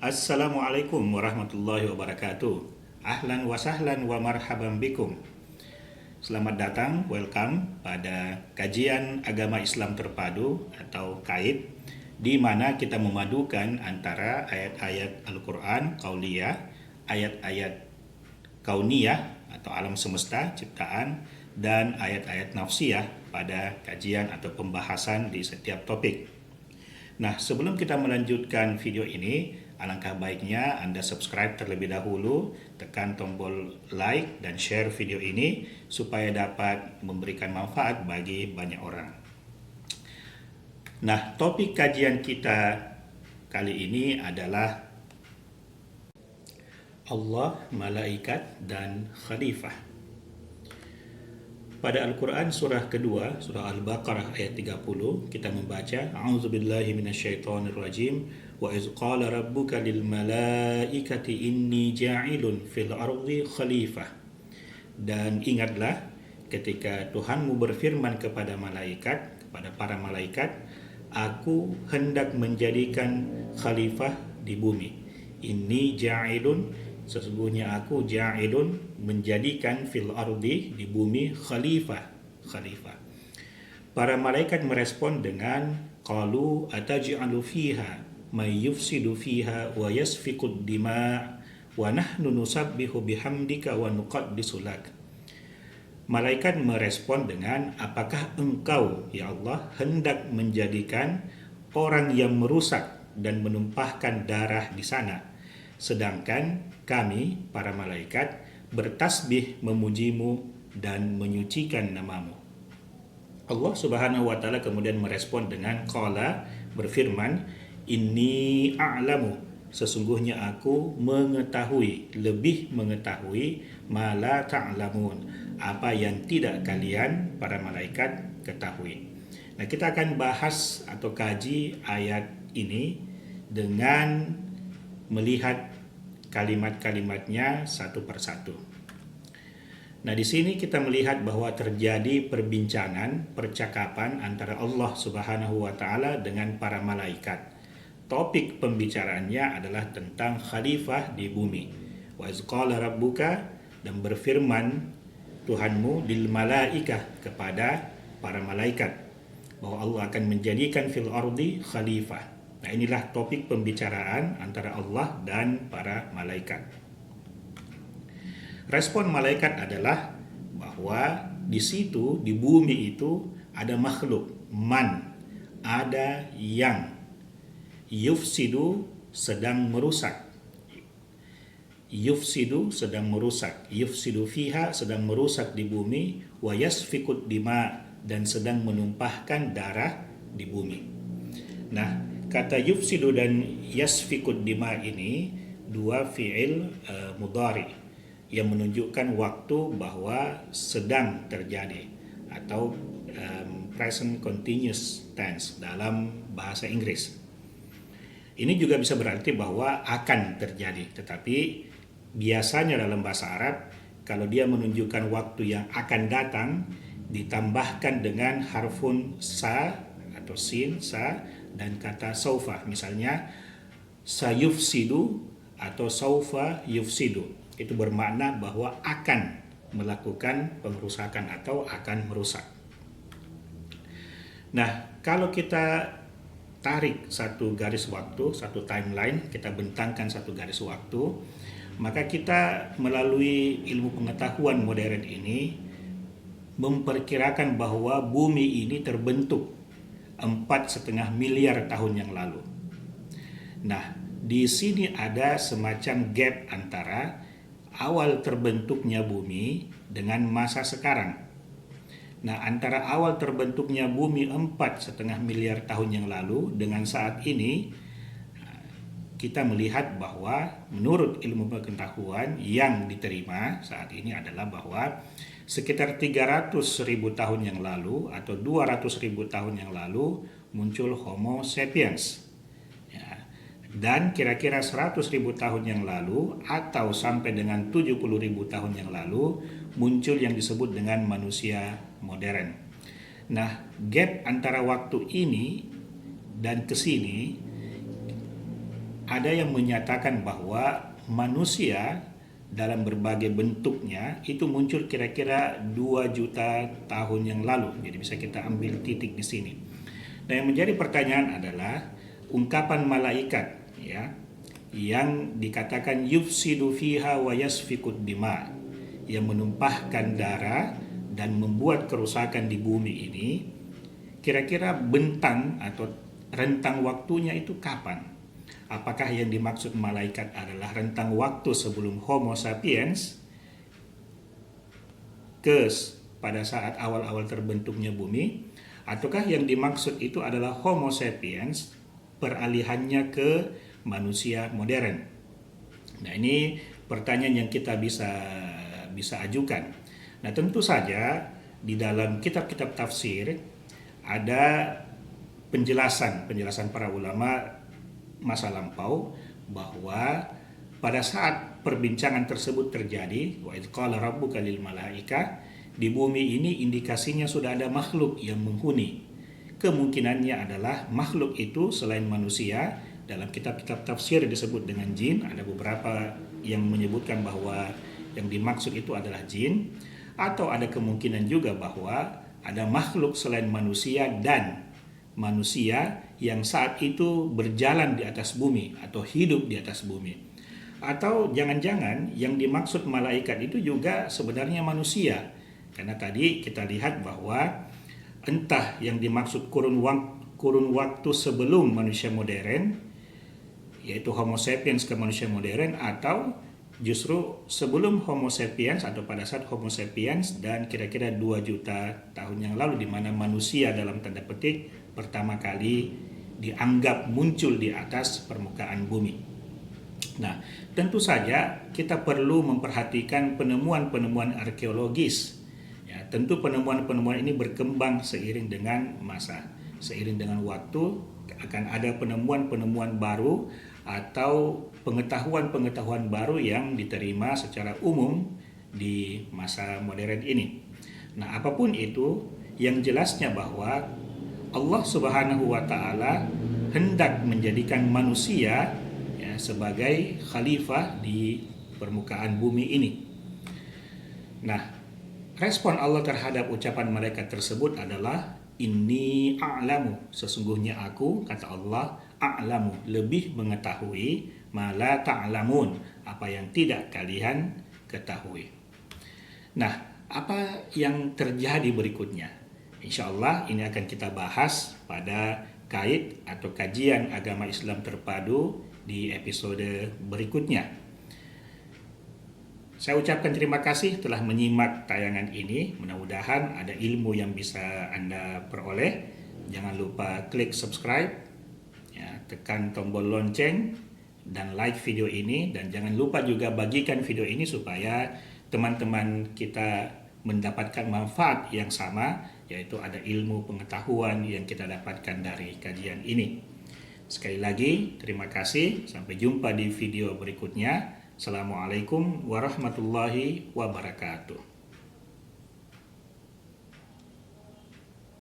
Assalamualaikum warahmatullahi wabarakatuh. Ahlan wa sahlan wa marhaban bikum. Selamat datang, welcome pada kajian agama Islam terpadu atau KAIT, di mana kita memadukan antara ayat-ayat Al-Quran, Qauliyah, ayat-ayat Kauniyah atau alam semesta, ciptaan, dan ayat-ayat nafsiyah pada kajian atau pembahasan di setiap topik. Nah, sebelum kita melanjutkan video ini, alangkah baiknya Anda subscribe terlebih dahulu, tekan tombol like dan share video ini supaya dapat memberikan manfaat bagi banyak orang. Nah, topik kajian kita kali ini adalah Allah, malaikat, dan khalifah. Pada Al-Quran surah kedua, surah Al-Baqarah ayat 30, kita membaca A'udzubillahi minasyaitonirrajim wa iz qala rabbuka lil malaikati inni ja'ilun fil ardi khalifah. Dan ingatlah ketika Tuhanmu berfirman kepada para malaikat, aku hendak menjadikan khalifah di bumi. Inni ja'ilun, sesungguhnya aku ja'ilun, menjadikan fil ardi, di bumi, khalifah. Para malaikat merespon dengan qalu ataj'alu fiha may yufsidu fiha wa yasfikud dima wa nahnu nusabbihu bihamdika wa nuqaddisu lak. Malaikat merespon dengan, apakah engkau ya Allah hendak menjadikan orang yang merusak dan menumpahkan darah di sana, sedangkan kami, para malaikat, bertasbih memujimu dan menyucikan namamu. Allah Subhanahu wa Ta'ala kemudian merespon dengan qala, berfirman, inni a'lamu, sesungguhnya aku mengetahui, lebih mengetahui, ma la ta'lamun, apa yang tidak kalian, para malaikat, ketahui. Nah, kita akan bahas atau kaji ayat ini dengan melihat kalimat-kalimatnya satu persatu. Nah, di sini kita melihat bahwa terjadi perbincangan, percakapan antara Allah Subhanahu wa Ta'ala dengan para malaikat. Topik pembicaraannya adalah tentang khalifah di bumi. Wa iz qala rabbuka, dan berfirman Tuhanmu lil malaikah, kepada para malaikat, bahwa Allah akan menjadikan fil ardi khalifah. Nah, inilah topik pembicaraan antara Allah dan para malaikat. Respon malaikat adalah bahwa di situ, di bumi itu ada makhluk, man, ada yang yufsidu, sedang merusak. Yufsidu, sedang merusak. Yufsidu fiha, sedang merusak di bumi. Wa yasfikud dima, dan sedang menumpahkan darah di bumi. Nah, kata yufsidu dan yasfikud dima ini dua fi'il mudhari yang menunjukkan waktu bahwa sedang terjadi, atau present continuous tense dalam bahasa Inggris. Ini juga bisa berarti bahwa akan terjadi, tetapi biasanya dalam bahasa Arab kalau dia menunjukkan waktu yang akan datang ditambahkan dengan harfun sa atau sin, sa, dan kata saufa, misalnya sayufsidu atau saufa yufsidu, itu bermakna bahwa akan melakukan pengerusakan atau akan merusak. Nah, kalau kita tarik satu garis waktu, satu timeline, kita bentangkan satu garis waktu, maka kita melalui ilmu pengetahuan modern ini memperkirakan bahwa bumi ini terbentuk 4,5 miliar tahun yang lalu. Nah, di sini ada semacam gap antara awal terbentuknya bumi dengan masa sekarang. Nah, antara awal terbentuknya bumi 4,5 miliar tahun yang lalu dengan saat ini, kita melihat bahwa menurut ilmu pengetahuan yang diterima saat ini adalah bahwa sekitar 300.000 tahun yang lalu atau 200.000 tahun yang lalu muncul Homo sapiens. Ya. Dan kira-kira 100.000 tahun yang lalu atau sampai dengan 70.000 tahun yang lalu muncul yang disebut dengan manusia modern. Nah, gap antara waktu ini dan ke sini ada yang menyatakan bahwa manusia dalam berbagai bentuknya itu muncul kira-kira 2 juta tahun yang lalu. Jadi bisa kita ambil titik di sini. Nah, yang menjadi pertanyaan adalah ungkapan malaikat ya yang dikatakan yufsidu fiha wa yasfikud dima, yang menumpahkan darah dan membuat kerusakan di bumi ini, kira-kira bentang atau rentang waktunya itu kapan? Apakah yang dimaksud malaikat adalah rentang waktu sebelum Homo sapiens pada saat awal-awal terbentuknya bumi, ataukah yang dimaksud itu adalah Homo sapiens peralihannya ke manusia modern? Nah, ini pertanyaan yang kita bisa ajukan. Nah, tentu saja di dalam kitab-kitab tafsir ada penjelasan para ulama masa lampau bahwa pada saat perbincangan tersebut terjadi, wa idz qala rabbuka lil malaika, di bumi ini indikasinya sudah ada makhluk yang menghuni. Kemungkinannya adalah makhluk itu selain manusia, dalam kitab-kitab tafsir disebut dengan jin, ada beberapa yang menyebutkan bahwa yang dimaksud itu adalah jin, atau ada kemungkinan juga bahwa ada makhluk selain manusia dan manusia yang saat itu berjalan di atas bumi atau hidup di atas bumi. Atau jangan-jangan yang dimaksud malaikat itu juga sebenarnya manusia. Karena tadi kita lihat bahwa entah yang dimaksud kurun waktu sebelum manusia modern, yaitu Homo sapiens ke manusia modern, atau justru sebelum Homo sapiens atau pada saat Homo sapiens dan kira-kira 2 juta tahun yang lalu, di mana manusia dalam tanda petik pertama kali dianggap muncul di atas permukaan bumi. Nah, tentu saja kita perlu memperhatikan penemuan-penemuan arkeologis. Ya, tentu penemuan-penemuan ini berkembang seiring dengan masa, seiring dengan waktu akan ada penemuan-penemuan baru atau pengetahuan-pengetahuan baru yang diterima secara umum di masa modern ini. Nah, apapun itu, yang jelasnya bahwa Allah Subhanahu wa Ta'ala hendak menjadikan manusia ya, sebagai khalifah di permukaan bumi ini. Nah, respon Allah terhadap ucapan malaikat tersebut adalah inni a'lamu, sesungguhnya aku, kata Allah, a'lamu, lebih mengetahui, ma la ta'lamun, apa yang tidak kalian ketahui. Nah, apa yang terjadi berikutnya? Insya Allah ini akan kita bahas pada kait atau kajian agama Islam terpadu di episode berikutnya. Saya ucapkan terima kasih telah menyimak tayangan ini. Mudah-mudahan ada ilmu yang bisa Anda peroleh. Jangan lupa klik subscribe, ya, tekan tombol lonceng, dan like video ini. Dan jangan lupa juga bagikan video ini supaya teman-teman kita mendapatkan manfaat yang sama, yaitu ada ilmu pengetahuan yang kita dapatkan dari kajian ini. Sekali lagi, terima kasih. Sampai jumpa di video berikutnya. Assalamualaikum warahmatullahi wabarakatuh.